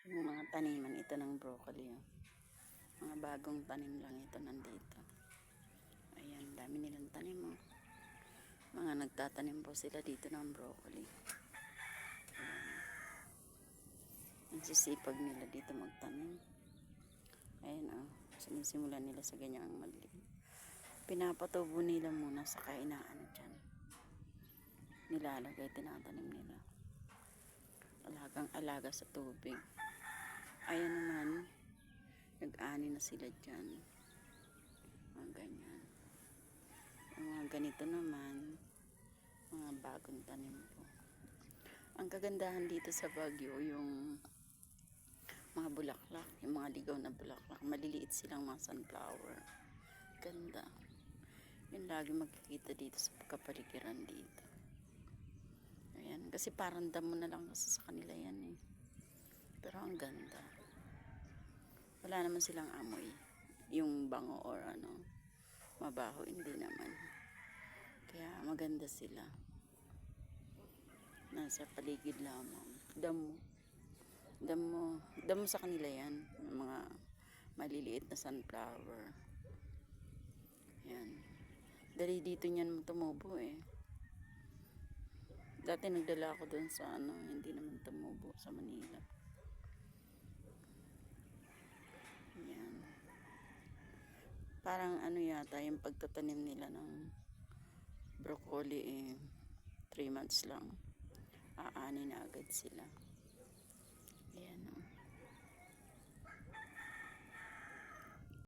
Yung mga taniman ito ng broccoli. Oh. Mga bagong tanim lang ito nandito. Ayan, dami nilang tanim. Oh. Mga nagtatanim po sila dito ng broccoli. Ayan. Ang sisipag nila dito magtanim. Ayan oh, sinisimulan nila sa ganyang maliit. Pinapatubo nila muna sa kainaan dyan. Nilalagay, tinatanim nila. Alagang alaga sa tubig. Ayan naman, nag-ani na sila dyan. Mga ganyan. Yung mga ganito naman, mga bagong tanim po. Ang kagandahan dito sa Baguio, yung mga bulaklak, yung mga ligaw na bulaklak, maliliit silang mga sunflower. Ganda. Yun lagi makikita dito sa kapaligiran dito. Ayan, kasi parang damo na lang kasi sa kanila yan eh. Pero ang ganda. Wala naman silang amoy. Yung bango or ano, mabaho, hindi naman. Kaya maganda sila. Nasa paligid lamang. Damo sa kanila yan. Mga maliliit na sunflower. Yan. Dali dito niyan tumubo eh. Dati nagdala ako dun sa ano, hindi naman tumubo sa Manila. Yan. Parang ano yata yung pagtatanim nila ng broccoli eh, 3 months lang. Aani na agad sila. Ayan o.